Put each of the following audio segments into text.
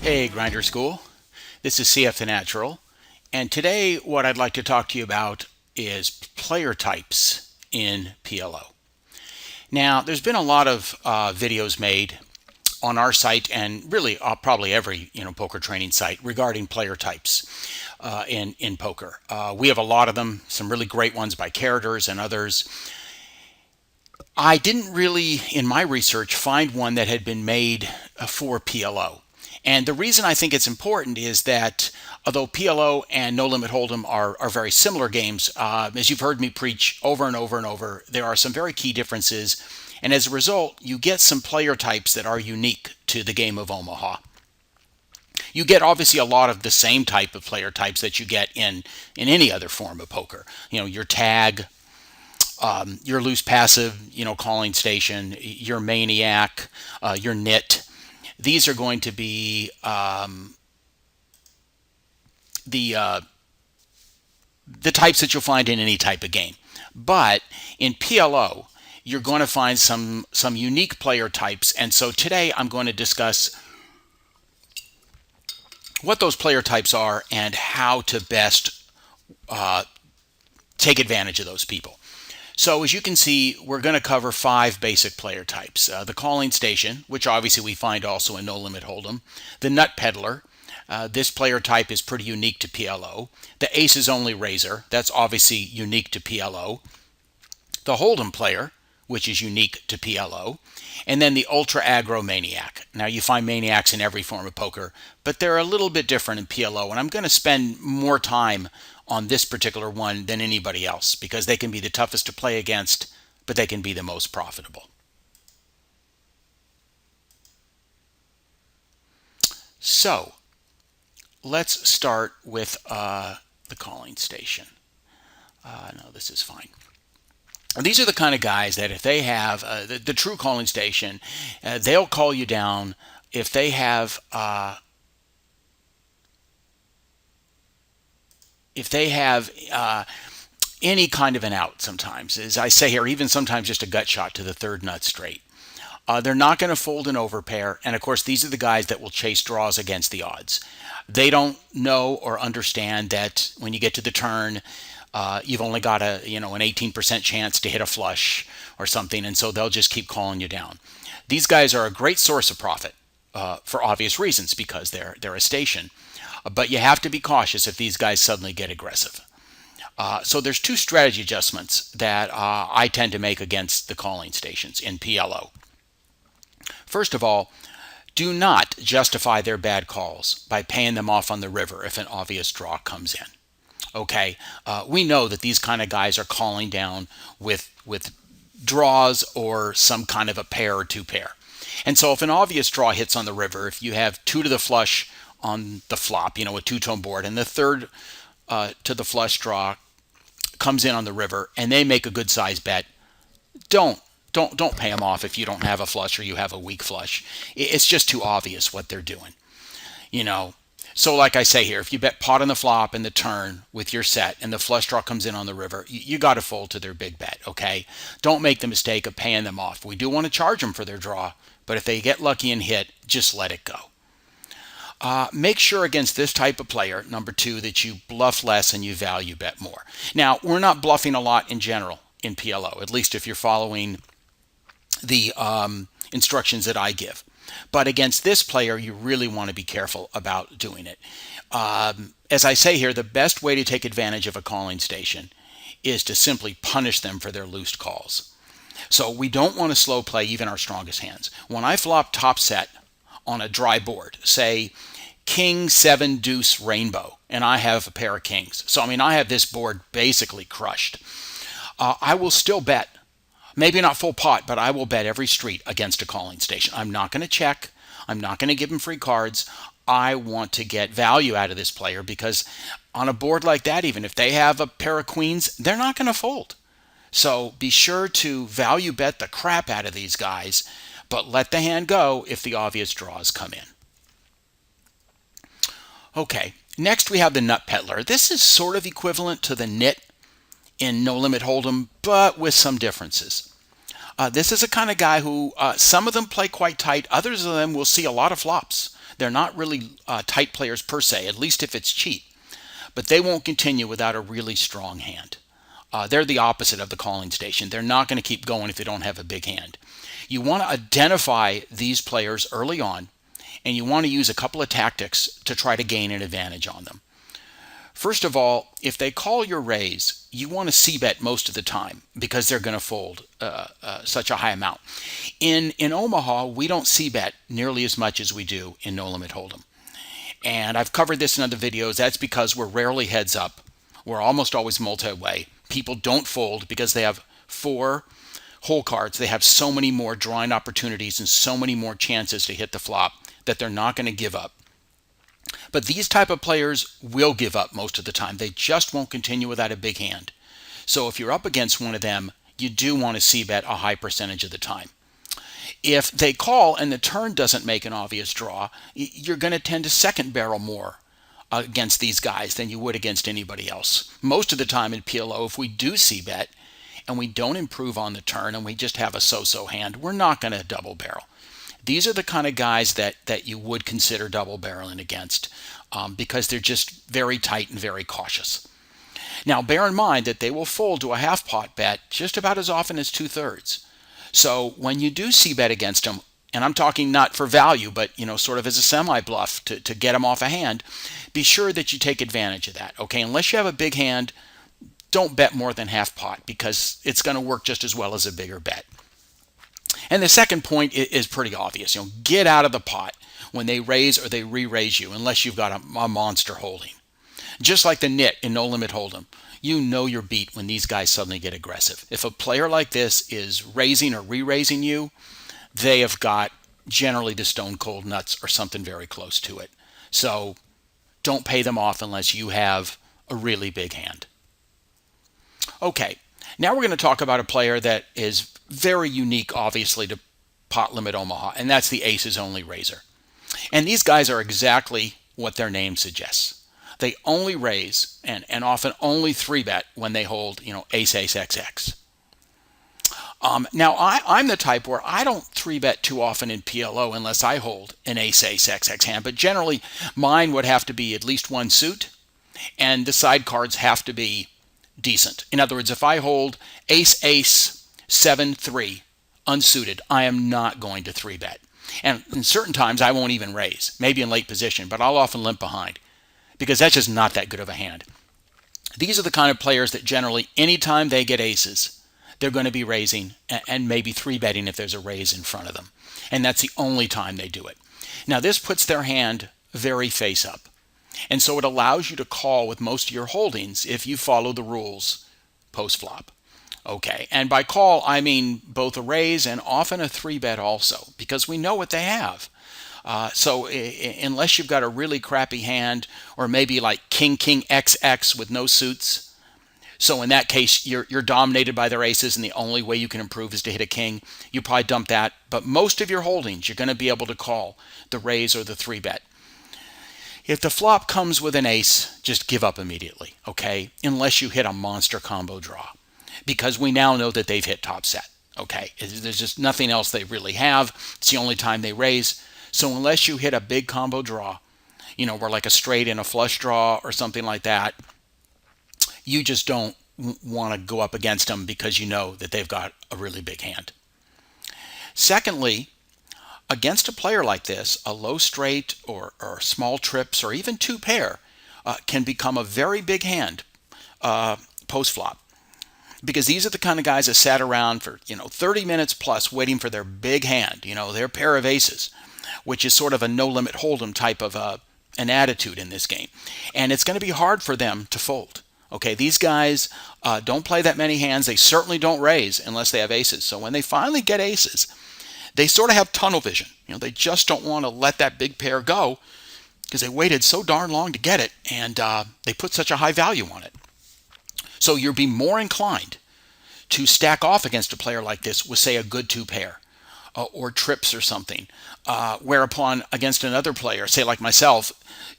Hey, Grinder School. This is CFTheNatural, and today what I'd like to talk to you about is player types in PLO. Now, there's been a lot of videos made on our site and really probably every poker training site regarding player types in poker. We have a lot of them, some really great ones by characters and others. I didn't really, in my research, find one that had been made for PLO. And the reason I think it's important is that although PLO and No Limit Hold'em are very similar games, as you've heard me preach over and over and over, there are some very key differences. And as a result, you get some player types that are unique to the game of Omaha. You get obviously a lot of the same type of player types that you get in any other form of poker. Your tag, your loose passive, calling station, your maniac, your nit. These are going to be the types that you'll find in any type of game. But in PLO, you're going to find some unique player types. And so today I'm going to discuss what those player types are and how to best take advantage of those people. So as you can see, we're going to cover 5 basic player types. The calling station, which obviously we find also in No Limit Hold'em. The nut peddler. This player type is pretty unique to PLO. The aces only raiser. That's obviously unique to PLO. The Holden player, which is unique to PLO. And then the ultra aggro maniac. Now you find maniacs in every form of poker, but they're a little bit different in PLO. And I'm going to spend more time on this particular one than anybody else because they can be the toughest to play against, but they can be the most profitable. So let's start with the calling station. No, this is fine. These are the kind of guys that if they have the true calling station, they'll call you down if they have any kind of an out sometimes. As I say here, even sometimes just a gut shot to the third nut straight. They're not going to fold an overpair. And of course, these are the guys that will chase draws against the odds. They don't know or understand that when you get to the turn, you've only got an 18% chance to hit a flush or something. And so they'll just keep calling you down. These guys are a great source of profit for obvious reasons because they're a station. But you have to be cautious if these guys suddenly get aggressive. So there's 2 strategy adjustments that I tend to make against the calling stations in PLO. First of all, do not justify their bad calls by paying them off on the river if an obvious draw comes in. Okay, we know that these kind of guys are calling down with draws or some kind of a pair or 2 pair. And so if an obvious draw hits on the river, if you have 2 to the flush on the flop, a 2-tone board, and the third to the flush draw comes in on the river and they make a good size bet, don't pay them off if you don't have a flush or you have a weak flush. It's just too obvious what they're doing. So like I say here, if you bet pot on the flop and the turn with your set and the flush draw comes in on the river, you got to fold to their big bet, okay? Don't make the mistake of paying them off. We do want to charge them for their draw, but if they get lucky and hit, just let it go. Make sure against this type of player, number 2, that you bluff less and you value bet more. Now, we're not bluffing a lot in general in PLO, at least if you're following the instructions that I give. But against this player, you really want to be careful about doing it. As I say here, the best way to take advantage of a calling station is to simply punish them for their loose calls. So we don't want to slow play even our strongest hands. When I flop top set on a dry board, say king 7 deuce rainbow, and I have a pair of kings. So I have this board basically crushed. I will still bet. Maybe not full pot, but I will bet every street against a calling station. I'm not going to check. I'm not going to give him free cards. I want to get value out of this player because on a board like that, even if they have a pair of queens, they're not going to fold. So be sure to value bet the crap out of these guys, but let the hand go if the obvious draws come in. Okay, next we have the nut peddler. This is sort of equivalent to the nit in No Limit Hold'em, but with some differences. This is a kind of guy who some of them play quite tight. Others of them will see a lot of flops. They're not really tight players per se, at least if it's cheap, but they won't continue without a really strong hand. They're the opposite of the calling station. They're not going to keep going if they don't have a big hand. You want to identify these players early on, and you want to use a couple of tactics to try to gain an advantage on them. First of all, if they call your raise, you want to c-bet most of the time because they're going to fold such a high amount. In Omaha, we don't c-bet nearly as much as we do in No Limit Hold'em. And I've covered this in other videos. That's because we're rarely heads up. We're almost always multi-way. People don't fold because they have 4 hole cards. They have so many more drawing opportunities and so many more chances to hit the flop that they're not going to give up. But these type of players will give up most of the time. They just won't continue without a big hand. So if you're up against one of them, you do want to c-bet a high percentage of the time. If they call and the turn doesn't make an obvious draw, you're going to tend to second barrel more against these guys than you would against anybody else. Most of the time in PLO, if we do c-bet and we don't improve on the turn and we just have a so-so hand, we're not going to double barrel. These are the kind of guys that you would consider double barreling against because they're just very tight and very cautious. Now, bear in mind that they will fold to a half pot bet just about as often as 2/3. So when you do c-bet against them, and I'm talking not for value, but sort of as a semi-bluff to get them off a hand, be sure that you take advantage of that. Okay, unless you have a big hand, don't bet more than half pot because it's going to work just as well as a bigger bet. And the second point is pretty obvious. Get out of the pot when they raise or they re-raise you, unless you've got a monster holding. Just like the nit in No Limit Hold'em, you know you're beat when these guys suddenly get aggressive. If a player like this is raising or re-raising you, they have got generally the stone cold nuts or something very close to it. So don't pay them off unless you have a really big hand. Okay, now we're going to talk about a player that is very unique, obviously, to Pot Limit Omaha, and that's the aces only raiser. And these guys are exactly what their name suggests. They only raise and often only 3-bet when they hold, ace, ace, XX. Now, I'm the type where I don't 3-bet too often in PLO unless I hold an ace, ace, XX hand, but generally mine would have to be at least one suit, and the side cards have to be decent. In other words, if I hold ace, ace, 7, 3 unsuited, I am not going to 3-bet. And in certain times, I won't even raise, maybe in late position, but I'll often limp behind because that's just not that good of a hand. These are the kind of players that generally, anytime they get aces, they're going to be raising and maybe 3-betting if there's a raise in front of them. And that's the only time they do it. Now, this puts their hand very face up. And so it allows you to call with most of your holdings if you follow the rules post-flop. Okay, and by call, I mean both a raise and often a 3-bet also, because we know what they have. So unless you've got a really crappy hand, or maybe like king, king, XX with no suits, so in that case, you're dominated by their aces, and the only way you can improve is to hit a king, you probably dump that. But most of your holdings, you're going to be able to call the raise or the 3-bet. If the flop comes with an ace, just give up immediately, okay? Unless you hit a monster combo draw, because we now know that they've hit top set, okay? There's just nothing else they really have. It's the only time they raise. So unless you hit a big combo draw, where like a straight and a flush draw or something like that, you just don't want to go up against them because you know that they've got a really big hand. Secondly, against a player like this, a low straight or small trips or even 2-pair can become a very big hand post-flop. Because these are the kind of guys that sat around for 30 minutes plus waiting for their big hand, their pair of aces, which is sort of a no limit hold'em type of an attitude in this game. And it's going to be hard for them to fold. Okay, these guys don't play that many hands. They certainly don't raise unless they have aces. So when they finally get aces, they sort of have tunnel vision. They just don't want to let that big pair go because they waited so darn long to get it, and they put such a high value on it. So you'll be more inclined to stack off against a player like this with, say, a good 2-pair or trips or something, whereupon against another player, say like myself,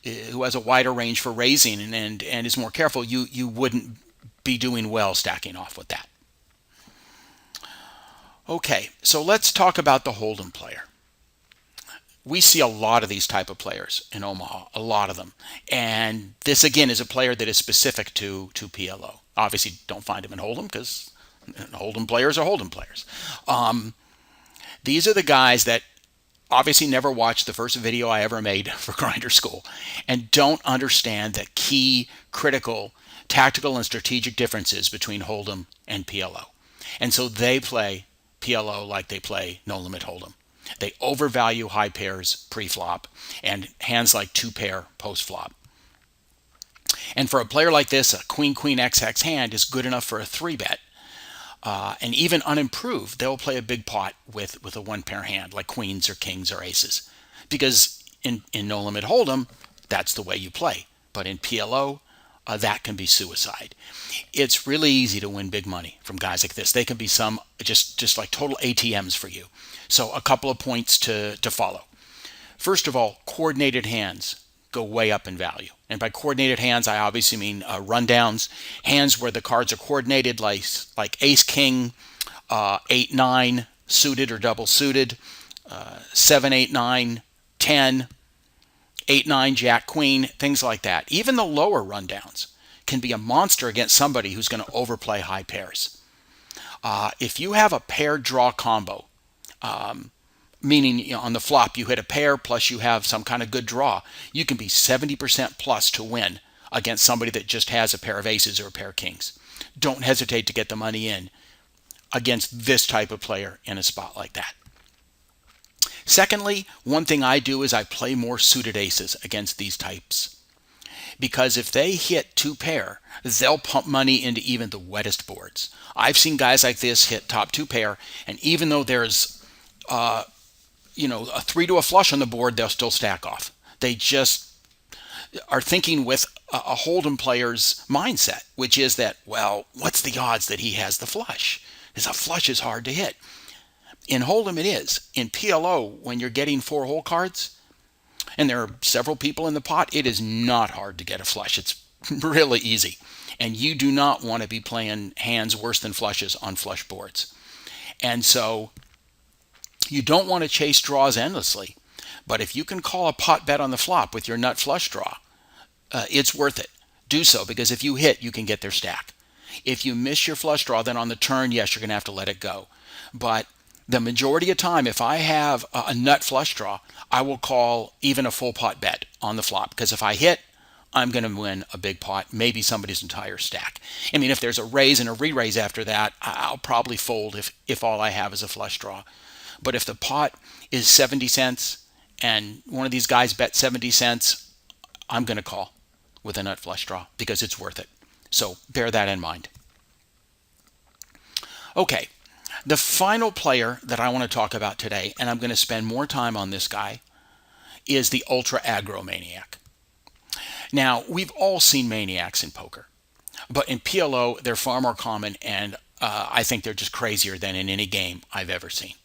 who has a wider range for raising and is more careful, you wouldn't be doing well stacking off with that. Okay, so let's talk about the Holden Player. we see a lot of these type of players in Omaha, a lot of them. And this again is a player that is specific to PLO. Obviously, don't find him in Holden because Holden players are Holden players. These are the guys that obviously never watched the first video I ever made for Grinder School and don't understand the key, critical, tactical, and strategic differences between Hold'em and PLO. And so they play PLO like they play No Limit Hold'em. They overvalue high pairs pre-flop and hands like two pair post-flop. And for a player like this, a queen queen XX hand is good enough for a 3-bet. And even unimproved, they'll play a big pot with a one pair hand like queens or kings or aces. Because in No Limit Hold'em, that's the way you play. But in PLO, that can be suicide. It's really easy to win big money from guys like this. They can be some just like total ATMs for you. So a couple of points to follow. First of all, coordinated hands go way up in value. And by coordinated hands, I obviously mean rundowns, hands where the cards are coordinated, like ace, king, 8, 9, suited or double suited, 7, 8, 9, 10, 8, 9, jack, queen, things like that. Even the lower rundowns can be a monster against somebody who's going to overplay high pairs. If you have a pair draw combo, meaning on the flop you hit a pair plus you have some kind of good draw, you can be 70% plus to win against somebody that just has a pair of aces or a pair of kings. Don't hesitate to get the money in against this type of player in a spot like that. Secondly, one thing I do is I play more suited aces against these types. Because if they hit two pair, they'll pump money into even the wettest boards. I've seen guys like this hit top two pair, and even though there's a 3 to a flush on the board, they'll still stack off. They just are thinking with a Holden player's mindset, which is that, well, what's the odds that he has the flush? Because a flush is hard to hit. In Hold'em it is. In PLO, when you're getting 4 hole cards, and there are several people in the pot, it is not hard to get a flush. It's really easy. And you do not want to be playing hands worse than flushes on flush boards. And so you don't want to chase draws endlessly. But if you can call a pot bet on the flop with your nut flush draw, it's worth it. Do so, because if you hit, you can get their stack. If you miss your flush draw, then on the turn, yes, you're going to have to let it go. But the majority of time, if I have a nut flush draw, I will call even a full pot bet on the flop. Because if I hit, I'm going to win a big pot, maybe somebody's entire stack. I mean, if there's a raise and a re-raise after that, I'll probably fold if all I have is a flush draw. But if the pot is 70 cents and one of these guys bet 70 cents, I'm going to call with a nut flush draw because it's worth it. So bear that in mind. Okay, the final player that I want to talk about today, and I'm going to spend more time on this guy, is the Ultra Aggro Maniac. Now, we've all seen Maniacs in poker, but in PLO, they're far more common, and I think they're just crazier than in any game I've ever seen.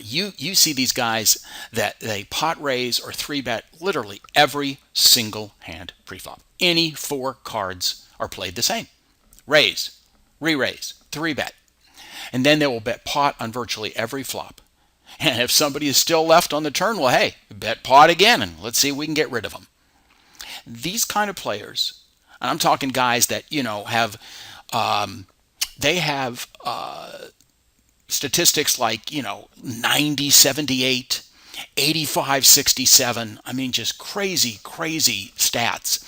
You see these guys that they pot raise or 3-bet literally every single hand preflop. Any 4 cards are played the same. Raise, re-raise, 3-bet. And then they will bet pot on virtually every flop. And if somebody is still left on the turn, well, hey, bet pot again, and let's see if we can get rid of them. These kind of players, and I'm talking guys that, have, they have statistics like, 90, 78, 85, 67. I mean, just crazy, crazy stats.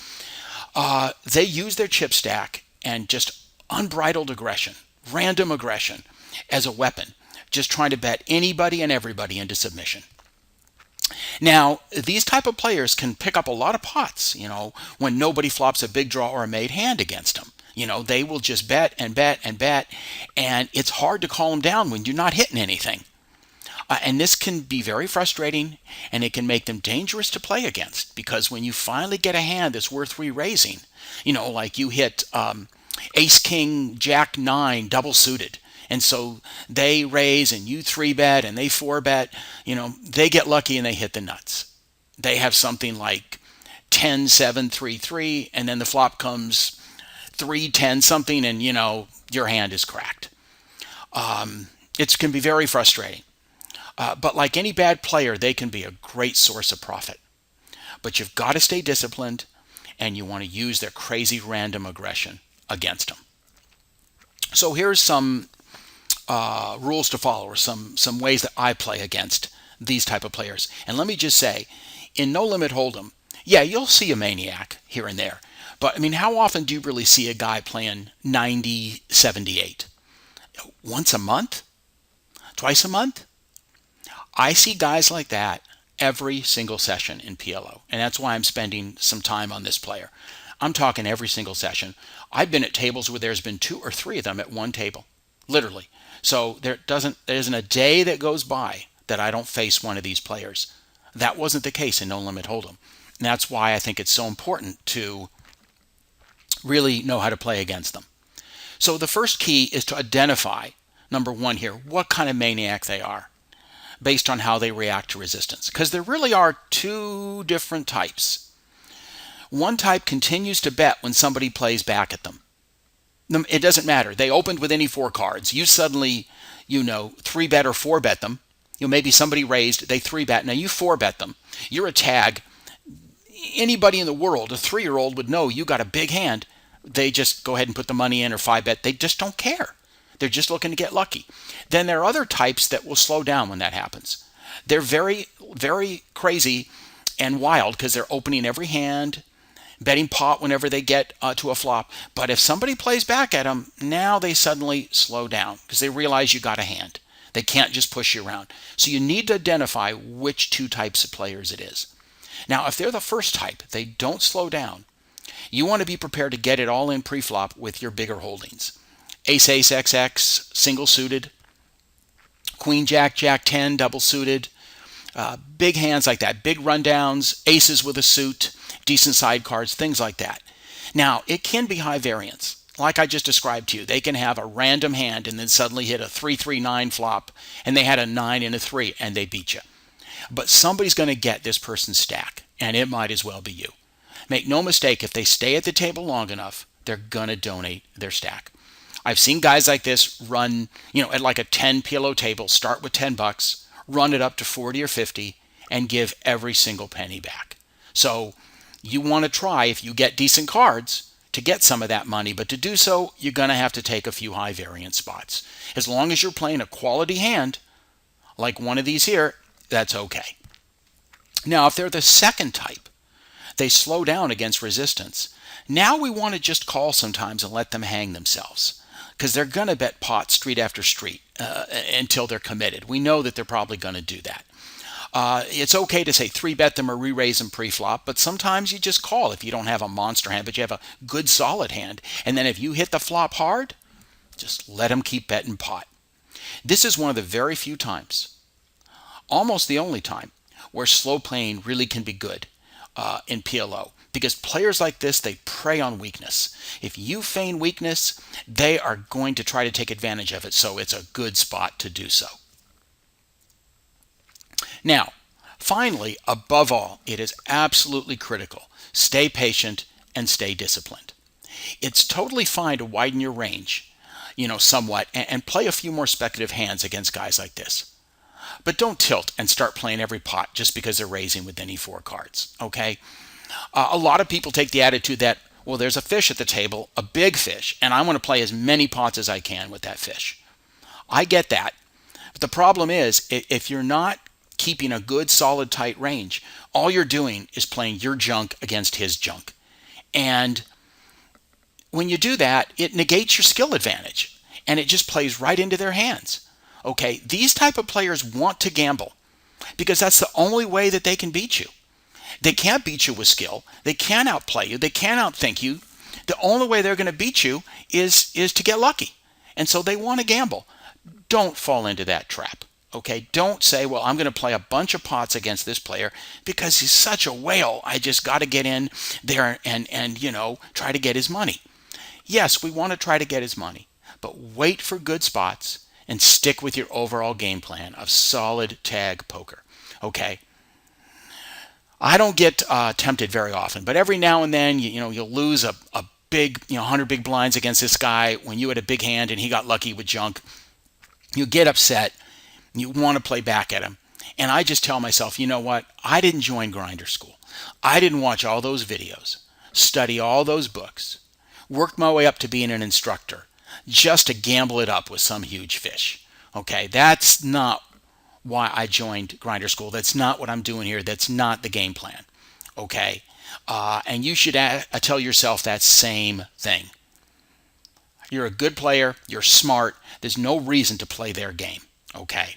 They use their chip stack and just unbridled aggression, random aggression as a weapon, just trying to bet anybody and everybody into submission. Now, these type of players can pick up a lot of pots, when nobody flops a big draw or a made hand against them. They will just bet and bet and bet, and it's hard to call them down when you're not hitting anything. And this can be very frustrating, and it can make them dangerous to play against, because when you finally get a hand that's worth re-raising, like you hit ace, king, jack, 9, double suited, and so they raise and you 3-bet and they 4-bet, they get lucky and they hit the nuts. They have something like 10, 7, 3, 3, and then the flop comes 3, 10 something, and your hand is cracked. It can be very frustrating. But like any bad player, they can be a great source of profit. But you've got to stay disciplined, and you want to use their crazy random aggression against them. So here's some rules to follow, or some ways that I play against these type of players. And let me just say, in No Limit Hold'em, yeah, you'll see a Maniac here and there. But I mean, how often do you really see a guy playing 90-78? Once a month? Twice a month? I see guys like that every single session in PLO. And that's why I'm spending some time on this player. I'm talking every single session. I've been at tables where there's been 2 or 3 of them at one table, literally. So there isn't a day that goes by that I don't face one of these players. That wasn't the case in No Limit Hold'em. And that's why I think it's so important to really know how to play against them. So the first key is to identify, number one here, what kind of maniac they are based on how they react to resistance. Because there really are 2 different types. One type continues to bet when somebody plays back at them. It doesn't matter. They opened with any 4 cards. You suddenly, 3-bet or 4-bet them. Maybe somebody raised, they 3-bet. Now you 4-bet them. You're a tag. Anybody in the world, a 3-year-old would know you got a big hand. They just go ahead and put the money in or 5-bet. They just don't care. They're just looking to get lucky. Then there are other types that will slow down when that happens. They're very, very crazy and wild because they're opening every hand, betting pot whenever they get to a flop. But if somebody plays back at them, now they suddenly slow down because they realize you got a hand. They can't just push you around. So you need to identify which 2 types of players it is. Now, if they're the first type, they don't slow down. You want to be prepared to get it all in pre-flop with your bigger holdings. Ace, Ace, XX, single suited. Queen, Jack, Jack 10, double suited. Big hands like that. Big rundowns, aces with a suit, decent side cards, things like that. Now, it can be high variance. Like I just described to you, they can have a random hand and then suddenly hit a 3-3-9 flop, and they had a 9 and a 3, and they beat you. But somebody's going to get this person's stack, and it might as well be you. Make no mistake, if they stay at the table long enough, they're going to donate their stack. I've seen guys like this run, at like a 10 PLO table, start with $10, run it up to 40 or 50, and give every single penny back. So you want to try, if you get decent cards, to get some of that money, but to do so, you're going to have to take a few high variance spots. As long as you're playing a quality hand, like one of these here, that's okay. Now, if they're the second type, they slow down against resistance. Now we want to just call sometimes and let them hang themselves, because they're going to bet pot street after street until they're committed. We know that they're probably going to do that. It's okay to say 3-bet them or re-raise them pre-flop, but sometimes you just call if you don't have a monster hand, but you have a good solid hand. And then if you hit the flop hard, just let them keep betting pot. This is one of the very few times, almost the only time, where slow playing really can be good in PLO. Because players like this, they prey on weakness. If you feign weakness, they are going to try to take advantage of it, so it's a good spot to do so. Now, finally, above all, it is absolutely critical. Stay patient and stay disciplined. It's totally fine to widen your range, somewhat, and play a few more speculative hands against guys like this. But don't tilt and start playing every pot just because they're raising with any 4 cards, okay? A lot of people take the attitude that, well, there's a fish at the table, a big fish, and I want to play as many pots as I can with that fish. I get that. But the problem is, if you're not keeping a good, solid, tight range, all you're doing is playing your junk against his junk. And when you do that, it negates your skill advantage, and it just plays right into their hands. Okay, these type of players want to gamble because that's the only way that they can beat you. They can't beat you with skill. They can't outplay you. They can't outthink you. The only way they're going to beat you is to get lucky. And so they want to gamble. Don't fall into that trap. Okay, don't say, well, I'm going to play a bunch of pots against this player because he's such a whale. I just got to get in there and try to get his money. Yes, we want to try to get his money, but wait for good spots and stick with your overall game plan of solid tag poker. Okay. I don't get tempted very often, but every now and then, you'll lose a big, 100 big blinds against this guy when you had a big hand and he got lucky with junk. You get upset. You want to play back at them. And I just tell myself, you know what? I didn't join Grinder School. I didn't watch all those videos, study all those books, work my way up to being an instructor just to gamble it up with some huge fish. Okay, that's not why I joined Grinder School. That's not what I'm doing here. That's not the game plan. Okay, and you should tell yourself that same thing. You're a good player. You're smart. There's no reason to play their game. Okay.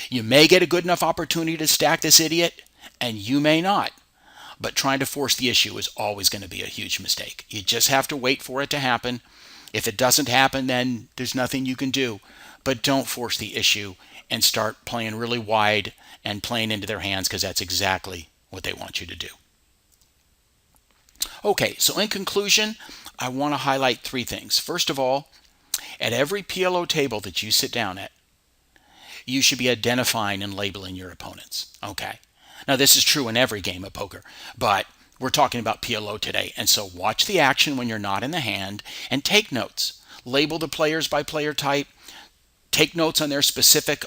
You may get a good enough opportunity to stack this idiot, and you may not. But trying to force the issue is always going to be a huge mistake. You just have to wait for it to happen. If it doesn't happen, then there's nothing you can do. But don't force the issue and start playing really wide and playing into their hands, because that's exactly what they want you to do. Okay, so in conclusion, I want to highlight 3 things. First of all, at every PLO table that you sit down at, you should be identifying and labeling your opponents. Okay. Now, this is true in every game of poker, but we're talking about PLO today. And so watch the action when you're not in the hand and take notes. Label the players by player type. Take notes on their specific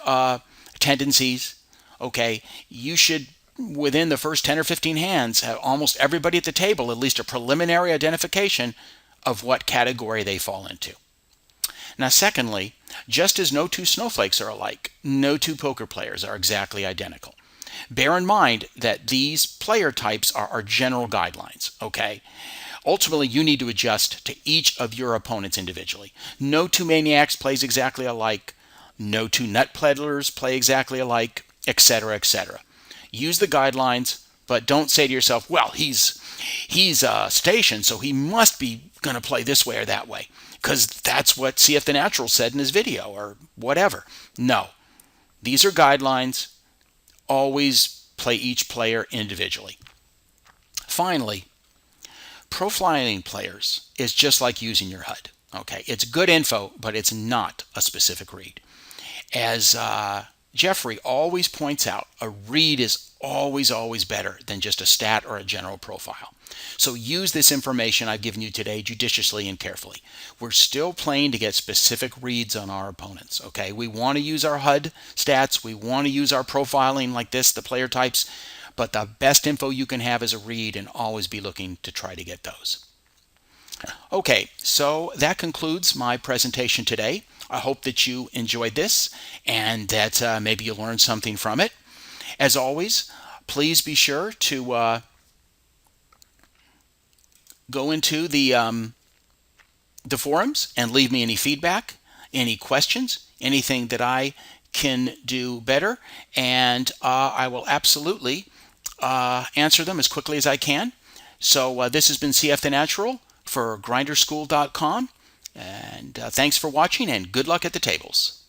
tendencies. Okay. You should, within the first 10 or 15 hands, have almost everybody at the table at least a preliminary identification of what category they fall into. Now, secondly, just as no 2 snowflakes are alike, no 2 poker players are exactly identical. Bear in mind that these player types are our general guidelines, okay? Ultimately, you need to adjust to each of your opponents individually. No 2 maniacs plays exactly alike. No 2 nut peddlers play exactly alike, etc., etc. Use the guidelines, but don't say to yourself, well, he's stationed, so he must be going to play this way or that way, because that's what CFTheNatural said in his video or whatever. No, these are guidelines. Always play each player individually. Finally, profiling players is just like using your HUD. Okay, it's good info, but it's not a specific read. As Jeffrey always points out, a read is always better than just a stat or a general profile. So use this information I've given you today judiciously and carefully. We're still playing to get specific reads on our opponents. Okay, we want to use our HUD stats. We want to use our profiling like this, the player types. But the best info you can have is a read, and always be looking to try to get those. Okay, so that concludes my presentation today. I hope that you enjoyed this and that maybe you learned something from it. As always, please be sure to go into the forums and leave me any feedback, any questions, anything that I can do better, and I will absolutely answer them as quickly as I can. So this has been CFTheNatural for grinderschool.com, and thanks for watching, and good luck at the tables.